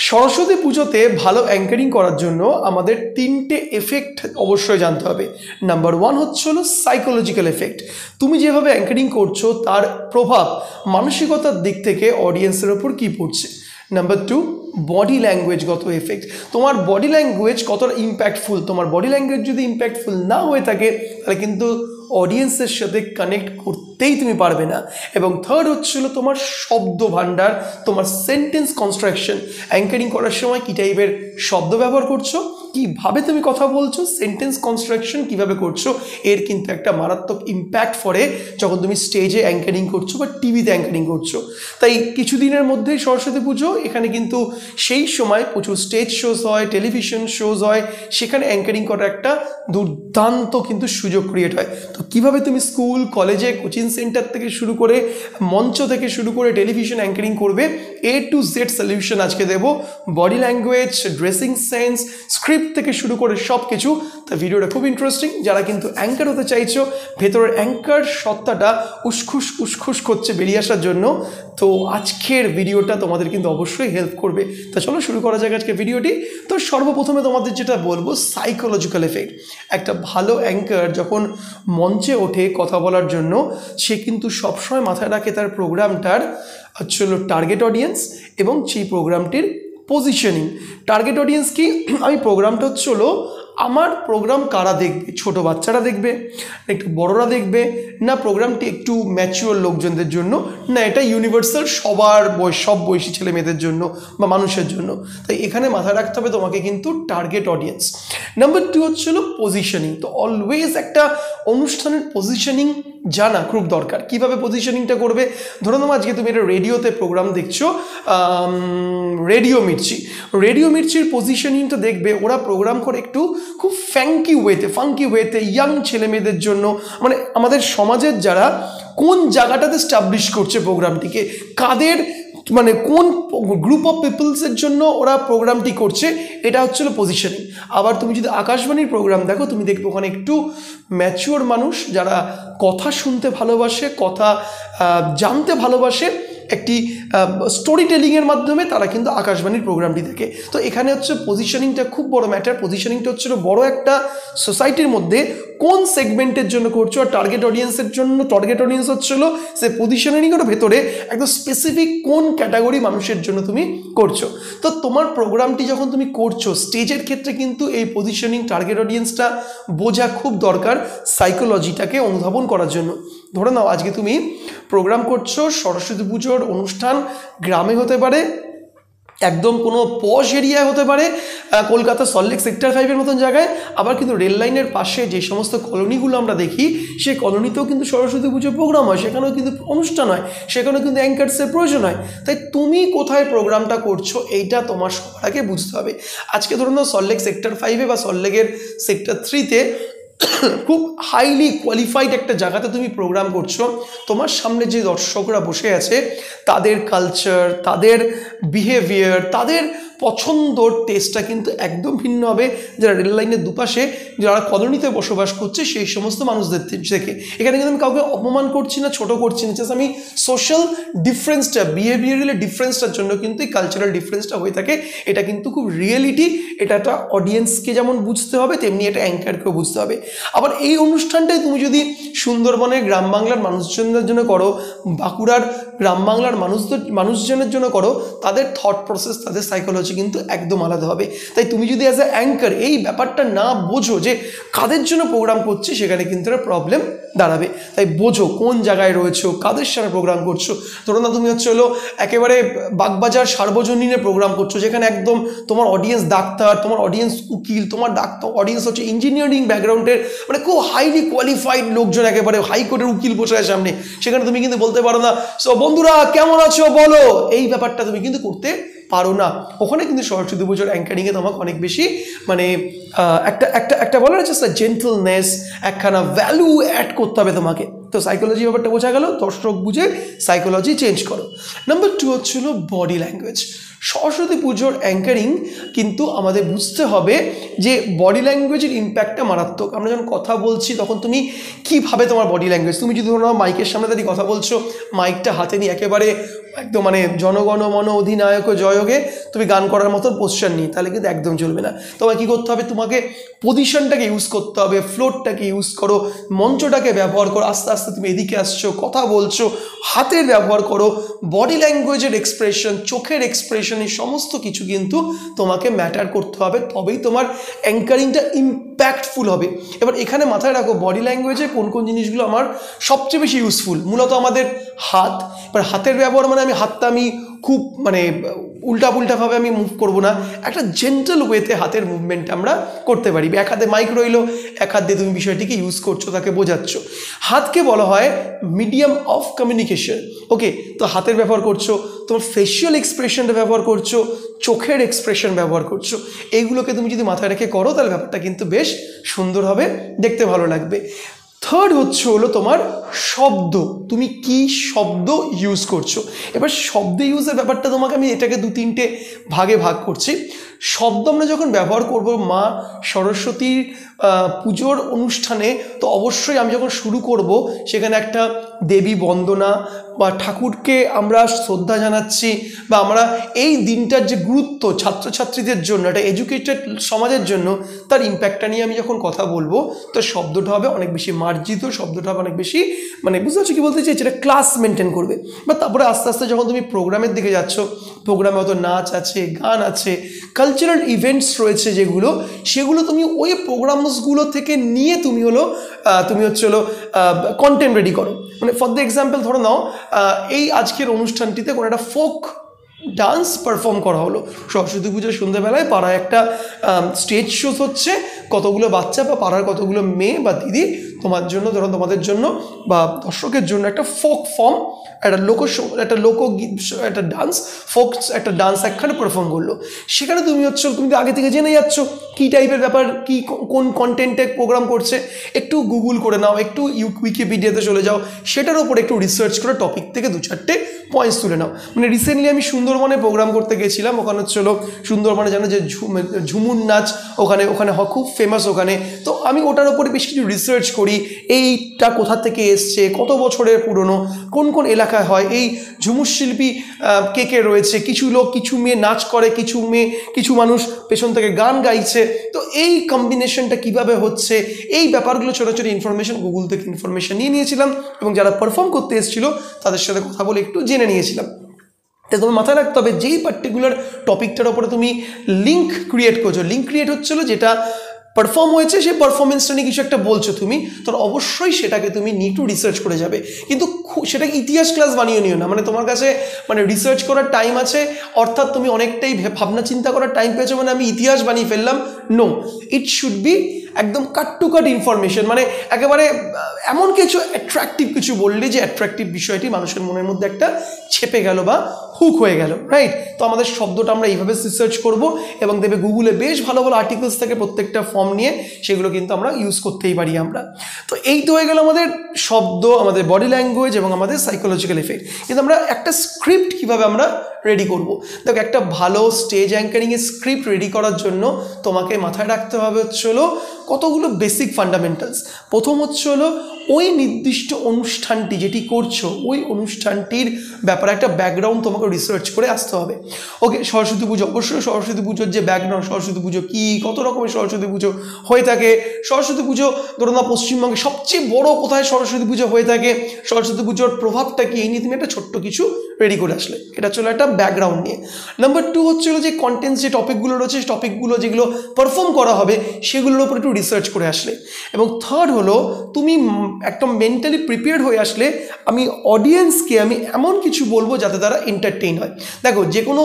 সরস্বতী পুজোতে ভালো অ্যাঙ্কারিং করার জন্য আমাদের তিনটে এফেক্ট অবশ্যই জানতে হবে। নাম্বার ওয়ান হচ্ছে হলো সাইকোলজিক্যাল এফেক্ট। তুমি যেভাবে অ্যাঙ্কারিং করছো তার প্রভাব মানসিকতার দিক থেকে অডিয়েন্সের ওপর কী পড়ছে। নাম্বার টু, বডি ল্যাঙ্গুয়েজগত এফেক্ট। তোমার বডি ল্যাঙ্গুয়েজ কতটা ইম্প্যাক্টফুল, তোমার বডি ল্যাঙ্গুয়েজ যদি ইম্প্যাক্টফুল না হয়ে থাকে তাহলে কিন্তু অডিয়েন্সের সাথে কানেক্ট করতেই তুমি পারবে না। এবং থার্ড হচ্ছিল তোমার শব্দ ভাণ্ডার, তোমার সেন্টেন্স কনস্ট্রাকশন। অ্যাঙ্কারিং করার সময় কী টাইপের শব্দ ব্যবহার করছো, কীভাবে তুমি কথা বলছো, সেন্টেন্স কনস্ট্রাকশন কীভাবে করছো, এর কিন্তু একটা মারাত্মক ইম্প্যাক্ট পড়ে যখন তুমি স্টেজে অ্যাঙ্কারিং করছো বা টিভিতে অ্যাঙ্কারিং করছো। তাই কিছুদিনের মধ্যেই সরস্বতী পুজো, এখানে কিন্তু সেই সময় প্রচুর স্টেজ শোজ হয়, টেলিভিশন শোজ হয়, সেখানে অ্যাঙ্কারিং করার একটা দুর্দান্ত কিন্তু সুযোগ ক্রিয়েট হয়। তো কীভাবে তুমি স্কুল, কলেজে, কোচিং সেন্টার থেকে শুরু করে মঞ্চ থেকে শুরু করে টেলিভিশন অ্যাঙ্কারিং করবে, A to Z সলিউশন আজকে দেবো। Body language, dressing sense, script থেকে শুরু করে সব কিছু। তা ভিডিওটা খুব ইন্টারেস্টিং। যারা কিন্তু অ্যাঙ্কার হতে চাইছো, ভেতরের অ্যাঙ্কার সত্তাটা উসখুস উসখুস করছে বেরিয়ে আসার জন্য, তো আজকের ভিডিওটা তোমাদের কিন্তু অবশ্যই হেল্প করবে। তা চলো শুরু করা যাক আজকে ভিডিওটি। তো সর্বপ্রথমে তোমাদের যেটা বলবো, সাইকোলজিক্যাল এফেক্ট। একটা ভালো অ্যাঙ্কার যখন মঞ্চে ওঠে কথা বলার জন্য, সে কিন্তু সবসময় মাথায় রাখে তার প্রোগ্রামটার হচ্ছে হলো টার্গেট অডিয়েন্স এবং সেই প্রোগ্রামটির পজিশনিং। টার্গেট অডিয়েন্স কি, আমি প্রোগ্রামটা হচ্ছে হলো আমার প্রোগ্রাম কারা দেখবে, ছোট বাচ্চারা দেখবে, একটু বড়রা দেখবে, না প্রোগ্রামটি একটু ম্যাচিওর লোকজনদের জন্য, না এটা ইউনিভার্সাল সবার বয়স, সব বয়সী ছেলে মেয়েদের জন্য বা মানুষের জন্য। তাই এখানে মাথায় রাখতে হবে তোমাকে কিন্তু টার্গেট অডিয়েন্স। নাম্বার টু হচ্ছে হলো পজিশনিং। তো অলওয়েজ একটা অনুষ্ঠানের পজিশনিং জানা খুব দরকার। কিভাবে পজিশনিংটা করবে, ধরো তোমার আজকে তুমি একটা রেডিওতে প্রোগ্রাম দেখছো, রেডিও মির্চির পজিশনিংটা দেখবে, ওরা প্রোগ্রাম করে একটু খুব ফাঙ্কি ওয়েতে ইয়াং ছেলে মেয়েদের জন্য, মানে আমাদের সমাজের যারা কোন জায়গাটাতে স্টাবলিশ করছে প্রোগ্রামটিকে, কাদের মানে কোন গ্রুপ অফ পিপলসের জন্য ওরা প্রোগ্রামটি করছে, এটা হচ্ছিল পজিশনিং। আবার তুমি যদি আকাশবাণীর প্রোগ্রাম দেখো, তুমি দেখবে ওখানে একটু ম্যাচিওর মানুষ যারা কথা শুনতে ভালোবাসে, কথা জানতে ভালোবাসে, একটি স্টোরি টেলিংয়ের মাধ্যমে তারা কিন্তু আকাশবাণীর প্রোগ্রামটি দেখে। তো এখানে হচ্ছে পজিশনিংটা খুব বড় ম্যাটার। পজিশনিংটা হচ্ছে বড় একটা সোসাইটির মধ্যে কোন সেগমেন্টের জন্য করছো, আর টার্গেট অডিয়েন্সের জন্য টার্গেট অডিয়েন্স হচ্ছিলো সে পজিশনিংয়ের ভেতরে একদম স্পেসিফিক কোন ক্যাটাগরি মানুষের জন্য তুমি করছো। তো তোমার প্রোগ্রামটি যখন তুমি করছো স্টেজের ক্ষেত্রে কিন্তু এই পজিশনিং, টার্গেট অডিয়েন্সটা বোঝা খুব দরকার সাইকোলজিটাকে অনুধাবন করার জন্য। ধরে নাও আজকে তুমি প্রোগ্রাম করছো, সরস্বতী পুজোর অনুষ্ঠান গ্রামে হতে পারে, একদম কোনো পশ এরিয়ায় হতে পারে, কলকাতা সল্টলেক সেক্টর 5-এর মতন জায়গায়, আবার কিন্তু রেল লাইনের পাশে যে সমস্ত কলোনিগুলো আমরা দেখি, সেই কলোনিতেও কিন্তু সরস্বতী পুজোর প্রোগ্রাম হয়, সেখানেও কিন্তু অনুষ্ঠান হয়, সেখানেও কিন্তু অ্যাঙ্কার্সের প্রয়োজন হয়। তাই তুমি কোথায় প্রোগ্রামটা করছো এইটা তোমার সবার আগে বুঝতে হবে। আজকে ধরুন সল্টলেক সেক্টর 5-এ বা সল্টলেকের সেক্টর 3-তে খুব হাইলি কোয়ালিফাইড একটা জায়গাতে তুমি প্রোগ্রাম করছো, তোমার সামনে যে দর্শকরা বসে আছে তাদের কালচার, তাদের বিহেভিয়ার, তাদের পছন্দর টেস্টটা কিন্তু একদম ভিন্ন হবে যারা রেল লাইনের দুপাশে, যারা কলোনিতে বসবাস করছে সেই সমস্ত মানুষদের থেকে। এখানে কিন্তু আমি কাউকে অপমান করছি না, ছোট করছি না, জাস্ট আমি সোশ্যাল ডিফারেন্সটা, বিহেভিয়ারাল ডিফারেন্সটার জন্য কিন্তু এই কালচারাল ডিফারেন্সটা হয়ে থাকে। এটা কিন্তু খুব রিয়েলিটি, এটা একটা অডিয়েন্সকে যেমন বুঝতে হবে তেমনি এটা অ্যাঙ্কারকেও বুঝতে হবে। আবার এই অনুষ্ঠানটাই তুমি যদি সুন্দরবনের গ্রাম বাংলার মানুষজনদের জন্য করো, বাঁকুড়ার গ্রাম বাংলার মানুষজনের জন্য করো, তাদের থট প্রসেস, তাদের সাইকোলজি কিন্তু একদম আলাদা হবে। তাই তুমি যদি অ্যাজ এ অ্যাঙ্কার এই ব্যাপারটা না বোঝো যে কাদের জন্য প্রোগ্রাম করছি, সেখানে কিন্তু একটা প্রবলেম দাঁড়াবে। তাই বোঝো কোন জায়গায় রয়েছো, কাদের সাথে প্রোগ্রাম করছো। ধরো না তুমি হচ্ছে হলো একেবারে বাগবাজার সার্বজনীনে প্রোগ্রাম করছো, যেখানে একদম তোমার অডিয়েন্স ডাক্তার, তোমার অডিয়েন্স উকিল, তোমার অডিয়েন্স হচ্ছে ইঞ্জিনিয়ারিং ব্যাকগ্রাউন্ডের, মানে খুব হাইলি কোয়ালিফাইড লোকজন, একেবারে হাইকোর্টের উকিল বসে আছে সামনে, সেখানে তুমি কিন্তু বলতে পারো না সো বন্ধুরা কেমন আছো বলো, এই ব্যাপারটা তুমি কিন্তু করতে পারো না। ওখানে কিন্তু সরস্বতী পুজোর অ্যাঙ্কারিংয়ে তোমাকে অনেক বেশি মানে একটা বলার জাস্ট জেন্টলনেস, একখানা ভ্যালু অ্যাড করতে হবে তোমাকে। তো সাইকোলজি ব্যাপারটা বোঝা গেল, দর্শক বুঝে সাইকোলজি চেঞ্জ করো। নাম্বার 2 হচ্ছিল বডি ল্যাঙ্গুয়েজ। সরস্বতী পুজোর অ্যাঙ্কারিং কিন্তু আমাদের বুঝতে হবে যে বডি ল্যাঙ্গুয়েজের ইম্প্যাক্টটা মারাত্মক। আমরা যখন কথা বলছি তখন তুমি কীভাবে তোমার বডি ল্যাঙ্গুয়েজ, তুমি যদি ধরো মাইকের সামনে দাঁড়িয়ে কথা বলছো, মাইকটা হাতে নিয়ে একেবারে একদম মানে জনগণ মন অধিনায়ক জয়গে তুমি গান করার মতন পোস্টার নিই, তাহলে কিন্তু একদম চলবে না। তোমাকে কী করতে হবে, তোমাকে পজিশনটাকে ইউজ করতে হবে, ফ্লোরটাকে ইউজ করো, মঞ্চটাকে ব্যবহার করো, আস্তে আস্তে তুমি এদিকে আসছো, কথা বলছো, হাতের ব্যবহার করো, বডি ল্যাঙ্গুয়েজের এক্সপ্রেশন, চোখের এক্সপ্রেশন, এই সমস্ত কিছু কিন্তু তোমাকে ম্যাটার করতে হবে, তবেই তোমার অ্যাঙ্কারিংটা ইম্প্যাক্টফুল হবে। এবার এখানে মাথায় রাখো বডি ল্যাঙ্গুয়েজে কোন কোন জিনিসগুলো আমার সবচেয়ে বেশি ইউজফুল। মূলত আমাদের হাত। এবার হাতের ব্যবহার মানে হাতটা আমি খুব মানে উল্টাপুল্টাভাবে আমি মুভ করবো না, একটা জেন্টাল ওয়েতে হাতের মুভমেন্ট আমরা করতে পারি। এক হাতে মাইক রইলো, এক হাত দিয়ে তুমি বিষয়টিকে ইউজ করছো, তাকে বোঝাচ্ছ। হাতকে বলা হয় মিডিয়াম অফ কমিউনিকেশন। ওকে, তো হাতের ব্যবহার করছো, তোমার ফেশিয়াল এক্সপ্রেশনটা ব্যবহার করছো, চোখের এক্সপ্রেশন ব্যবহার করছো, এইগুলোকে তুমি যদি মাথায় রেখে করো তাহলে ব্যাপারটা কিন্তু বেশ সুন্দর হবে, দেখতে ভালো লাগবে। থার্ড হলো তোমার শব্দ, তুমি কি শব্দ ইউজ করছো। এবার শব্দ ইউজের ব্যাপারটা তোমাকে আমি এটাকে 2-3টে ভাগে ভাগ করছি। শব্দ আমরা যখন ব্যবহার করব মা সরস্বতীর পুজোর অনুষ্ঠানে, তো অবশ্যই আমি যখন শুরু করব সেখানে একটা দেবী বন্দনা বা ঠাকুরকে আমরা শ্রদ্ধা জানাচ্ছি, বা আমরা এই দিনটার যে গুরুত্ব ছাত্রছাত্রীদের জন্য, একটা এডুকেটেড সমাজের জন্য, তার ইম্প্যাক্টটা নিয়ে আমি যখন কথা বলবো, তো শব্দটা হবে অনেক বেশি মার্জিত, শব্দটা হবে অনেক বেশি মানে বুঝতে পারছো কী বলতে চাইছি, এটা ক্লাস মেনটেন করবে। বা তারপরে আস্তে আস্তে যখন তুমি প্রোগ্রামের দিকে যাচ্ছ, প্রোগ্রামে হয়তো নাচ আছে, গান আছে, কালচারাল ইভেন্টস রয়েছে যেগুলো, সেগুলো তুমি ওই প্রোগ্রামসগুলো থেকে নিয়ে তুমি হলো কন্টেন্ট রেডি করো। মানে ফর দ্য এক্সাম্পল ধরো নাও, এই আজকের অনুষ্ঠানটিতে কোনো একটা ফোক ডান্স পারফর্ম করা হলো সরস্বতী পুজোর সন্ধ্যাবেলায়, পাড়ায় একটা স্টেজ শো হচ্ছে, কতগুলো বাচ্চা বা পাড়ার কতগুলো মেয়ে বা দিদি তোমার জন্য, ধরো তোমাদের জন্য বা দর্শকের জন্য একটা ফোক ফর্ম, একটা লোকগীত, একটা ডান্স, ফোক একটা ডান্স একখানে পারফর্ম করলো। সেখানে তুমি তুমি তো আগে থেকে জেনে যাচ্ছ কী টাইপের ব্যাপার, কি কোন কন্টেন্টে প্রোগ্রাম করছে, একটু গুগল করে নাও, একটু উইকিপিডিয়াতে চলে যাও, সেটার ওপর একটু রিসার্চ করে টপিক থেকে 2-4টে পয়েন্টস তুলে নাও। মানে রিসেন্টলি আমি সুন্দরবনে প্রোগ্রাম করতে গেছিলাম, ওখানে সুন্দরবনে জানো যে ঝুমুর নাচ ওখানে খুব ফেমাস ওখানে। তো আমি ওটার ওপরে বেশ কিছু রিসার্চ করি, এইটা কোথা থেকে এসছে, কত বছরের পুরনো, কোন কোন এলাকায় হয়, এই ঝুমুর শিল্পী কে কে রয়েছে, কিছু লোক কিছু মেয়ে নাচ করে, কিছু মানুষ পেছন থেকে গান গাইছে, তো এই কম্বিনেশনটা কিভাবে হচ্ছে, এই ব্যাপারগুলো ছোটো ছোটো ইনফরমেশন গুগল থেকে ইনফরমেশন নিয়েছিলাম, এবং যারা পারফর্ম করতে এসেছিলো তাদের সাথে কথা বলে একটু জেনে নিয়েছিলাম। তাই তোমার মাথায় রাখতে হবে যেই পার্টিকুলার টপিকটার ওপরে তুমি লিঙ্ক ক্রিয়েট করছো, লিঙ্ক ক্রিয়েট হচ্ছিলো যেটা পারফর্ম হয়েছে, সেই পারফরমেন্সটা নিয়ে কিছু একটা বলছো তুমি, তো অবশ্যই সেটাকে তুমি নিয়ে একটু রিসার্চ করে যাবে। কিন্তু সেটাকে ইতিহাস ক্লাস বানিয়ে নিও না, মানে তোমার কাছে মানে রিসার্চ করার টাইম আছে, অর্থাৎ তুমি অনেকটাই ভাবনা চিন্তা করার টাইম পেয়েছো, মানে আমি ইতিহাস বানিয়ে ফেললাম। নো, ইট শুড বি একদম কাট টু কাট ইনফরমেশন, মানে একেবারে এমন কিছু অ্যাট্রাকটিভ কিছু বললে যে অ্যাট্রাকটিভ বিষয়টি মানুষের মনের মধ্যে একটা ছেপে গেল বা হুক হয়ে গেল, রাইট? তো আমাদের শব্দটা আমরা এইভাবে রিসার্চ করব, এবং দেখবে গুগলে বেশ ভালো ভালো আর্টিকেলস থাকে প্রত্যেকটা ফর্ম নিয়ে, সেগুলো কিন্তু আমরা ইউজ করতেই পারি আমরা। তো এই তো হয়ে গেল আমাদের শব্দ, আমাদের বডি ল্যাঙ্গুয়েজ এবং আমাদের সাইকোলজিক্যাল এফেক্ট। কিন্তু আমরা একটা স্ক্রিপ্ট কীভাবে আমরা রেডি করব? দেখো, একটা ভালো স্টেজ অ্যাঙ্কারিংয়ের স্ক্রিপ্ট রেডি করার জন্য তোমাকে মাথায় রাখতে হবে হলো কতগুলো বেসিক ফান্ডামেন্টালস। প্রথম হলো ওই নির্দিষ্ট অনুষ্ঠানটি যেটি করছো, ওই অনুষ্ঠানটির ব্যাপারে একটা ব্যাকগ্রাউন্ড তোমাকে রিসার্চ করে আসতে হবে। ওকে, সরস্বতী পুজো, অবশ্যই সরস্বতী পুজোর যে ব্যাকগ্রাউন্ড, সরস্বতী পুজো কী, কত রকমের সরস্বতী পুজো হয়ে থাকে, সরস্বতী পুজো ধরুন না পশ্চিমবঙ্গে সবচেয়ে বড় কোথায় সরস্বতী পুজো হয়ে থাকে, সরস্বতী পুজোর প্রভাবটা কি, এই নিয়ে তুমি একটা ছোট্ট কিছু রেডি করে আসলে, এটা চলো একটা ব্যাকগ্রাউন্ড নিয়ে। নাম্বার 2 হচ্ছিল যে কন্টেন্টস, যে টপিকগুলো রয়েছে, টপিকগুলো যেগুলো পারফর্ম করা হবে সেগুলোর উপর একটু রিসার্চ করে আসলে। এবং থার্ড হলো তুমি একদম মেন্টালি প্রিপেয়ার্ড হয়ে আসলে আমি অডিয়েন্সকে আমি এমন কিছু বলবো যাতে তারা এন্টারটেইন হয়। দেখো, যে কোনো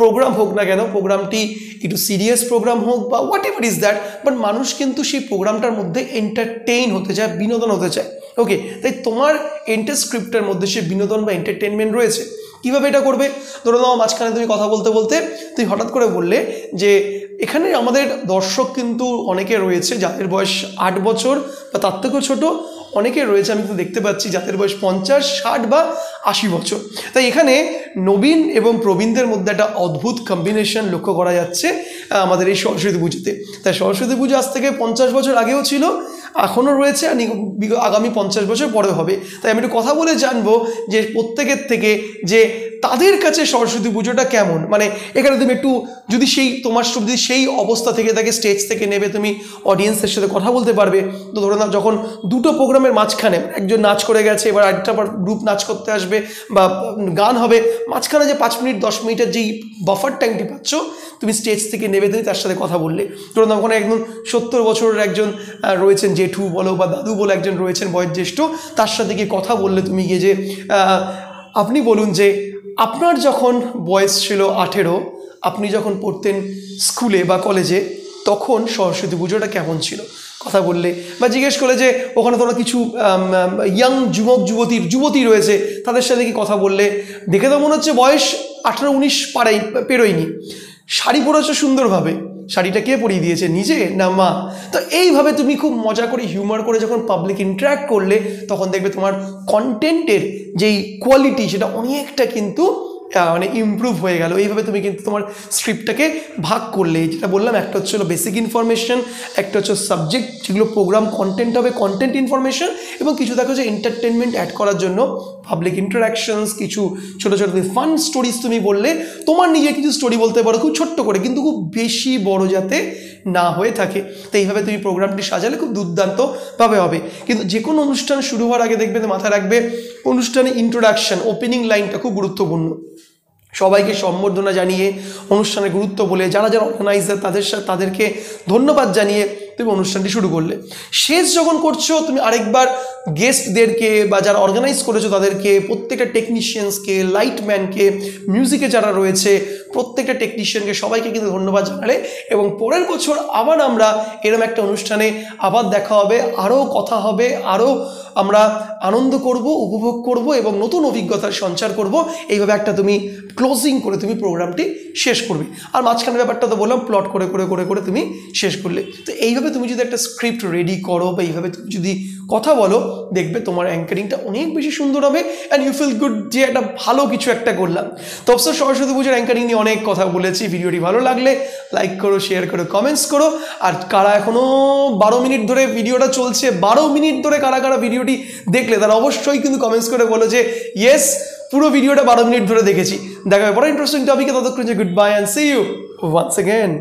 প্রোগ্রাম হোক না কেন, প্রোগ্রামটি একটু সিরিয়াস প্রোগ্রাম হোক বা what ever is that, but মানুষ কিন্তু সেই প্রোগ্রামটার মধ্যে এন্টারটেইন হতে চায়, বিনোদন হতে চায়। ওকে, তাই তোমার এন্টার স্ক্রিপ্টের মধ্যে সে বিনোদন বা এন্টারটেনমেন্ট রয়েছে। কীভাবে এটা করবে? ধরো নাও মাঝখানে তুমি কথা বলতে বলতে তুমি হঠাৎ করে বললে যে এখানে আমাদের দর্শক কিন্তু অনেকে রয়েছে যাদের বয়স 8 বছর বা তার থেকেও ছোটো, অনেকে রয়েছে আমি কিন্তু দেখতে পাচ্ছি যাদের বয়স 50, 60 বা 80 বছর। তাই এখানে নবীন এবং প্রবীণদের মধ্যে একটা অদ্ভুত কম্বিনেশন লক্ষ্য করা যাচ্ছে আমাদের এই সরস্বতী পুজোতে। তাই সরস্বতী পুজো আজ থেকে 50 বছর আগেও ছিল, এখনও রয়েছে, আর আগামী 50 বছর পরেও হবে। তাই আমি একটু কথা বলে জানবো যে প্রত্যেকের থেকে যে তাদের কাছে সরস্বতী পুজোটা কেমন। মানে এখানে তুমি একটু যদি তোমার যদি সেই অবস্থা থেকে থাকে, স্টেজ থেকে নেবে, তুমি অডিয়েন্সের সাথে কথা বলতে পারবে। তো ধরে নাও যখন দুটো প্রোগ্রামের মাঝখানে একজন নাচ করে গেছে, এবার আরেকটা গ্রুপ নাচ করতে আসবে বা গান হবে, মাঝখানে যে 5 মিনিট 10 মিনিটের যেই বাফার টাইমটি পাচ্ছ, তুমি স্টেজ থেকে নেবে, তুমি তার সাথে কথা বললে। ধরুন ওখানে একজন 70 বছরের একজন রয়েছেন, জেঠু বলো বা দাদু বলো, একজন রয়েছেন বয়োজ্যেষ্ঠ, তার সাথে গিয়ে কথা বললে তুমি গিয়ে যে আপনি বলুন যে আপনার যখন বয়স ছিল 18, আপনি যখন পড়তেন স্কুলে বা কলেজে, তখন সরস্বতী পুজোটা কেমন ছিল, কথা বললে। বা জিজ্ঞেস করলে যে ওখানে তোমরা কিছু ইয়াং যুবতী রয়েছে, তাদের সাথে কি কথা বললে, দেখে তো মনে হচ্ছে বয়স 18-19 পেরোয়নি, শাড়ি পরেছো সুন্দরভাবে, শাড়িটা কে পরিয়ে দিয়েছে, নিজে না মা? তো এইভাবে তুমি খুব মজা করে হিউমার করে যখন পাবলিক ইন্টারাক্ট করলে, তখন দেখবে তোমার কন্টেন্টের যেই কোয়ালিটি সেটা অনেকটা কিন্তু মানে ইমপ্রুভ হয়ে গেল। এইভাবে তুমি কিন্তু তোমার স্ক্রিপ্টটাকে ভাগ করলে, যেটা বললাম, একটা হচ্ছে হলো বেসিক ইনফরমেশন, একটা হচ্ছে সাবজেক্ট যেগুলো প্রোগ্রাম কন্টেন্ট হবে, কন্টেন্ট ইনফরমেশন, এবং কিছু দেখো যে এন্টারটেনমেন্ট অ্যাড করার জন্য পাবলিক ইন্টারাকশনস, কিছু ছোটো ছোটো ফান স্টোরিজ তুমি বললে, তোমার নিজে কিছু স্টোরি বলতে পারো খুব ছোট্ট করে, কিন্তু খুব বেশি বড় যাতে না হয়ে থাকে। তো এইভাবে তুমি প্রোগ্রামটি সাজালে খুব দুর্দান্তভাবে হবে। কিন্তু যে কোনো অনুষ্ঠান শুরু হওয়ার আগে দেখবে, মাথায় রাখবে, অনুষ্ঠানে ইন্ট্রোডাকশন, ওপেনিং লাইনটা খুব গুরুত্বপূর্ণ। সবাইকে সম্বর্ধনা জানিয়ে, অনুষ্ঠানের গুরুত্ব বলে, যারা যারা অর্গানাইজার তাদেরকে ধন্যবাদ জানিয়ে তুমি অনুষ্ঠানটি শুরু করলে। শেষ যখন করছো, তুমি আরেকবার গেস্টদেরকে বা যারা অর্গানাইজ করেছো তাদেরকে, প্রত্যেকটা টেকনিশিয়ানসকে, লাইটম্যানকে, মিউজিকে যারা রয়েছে প্রত্যেকটা টেকনিশিয়ানকে, সবাইকে কিন্তু ধন্যবাদ জানালে। এবং পরের বছর আবার আমরা এরকম একটা অনুষ্ঠানে আবার দেখা হবে, আরও কথা হবে, আরও আমরা আনন্দ করব, উপভোগ করব এবং নতুন অভিজ্ঞতার সঞ্চার করব। এইভাবে একটা তুমি ক্লোজিং করে তুমি প্রোগ্রামটি শেষ করবে। আর মাঝখানে ব্যাপারটা তো বললাম, প্লট করে করে করে করে তুমি শেষ করলে। তো এইভাবে তুমি যদি একটা স্ক্রিপ্ট রেডি করো বা এইভাবে তুমি যদি কথা বলো, দেখবে তোমার অ্যাঙ্কারিংটা অনেক বেশি সুন্দর হবে, অ্যান্ড ইউ ফিল গুড যে একটা ভালো কিছু একটা করলাম। তো অবশ্য সরস্বতী পুজোর অ্যাঙ্কারিং নিয়ে অনেক কথা বলেছি। ভিডিওটি ভালো লাগলে লাইক করো, শেয়ার করো, কমেন্টস করো। আর কারা এখনও 12 মিনিট ধরে ভিডিওটা চলছে, 12 মিনিট ধরে কারা কারা ভিডিওটি দেখলে, তারা অবশ্যই কিন্তু কমেন্টস করে বলো যে ইয়েস, পুরো ভিডিওটা 12 মিনিট ধরে দেখেছি। দেখা হবে পরে ইন্টারেস্টিং টপিকে। ততক্ষণ যে goodbye and see you once again.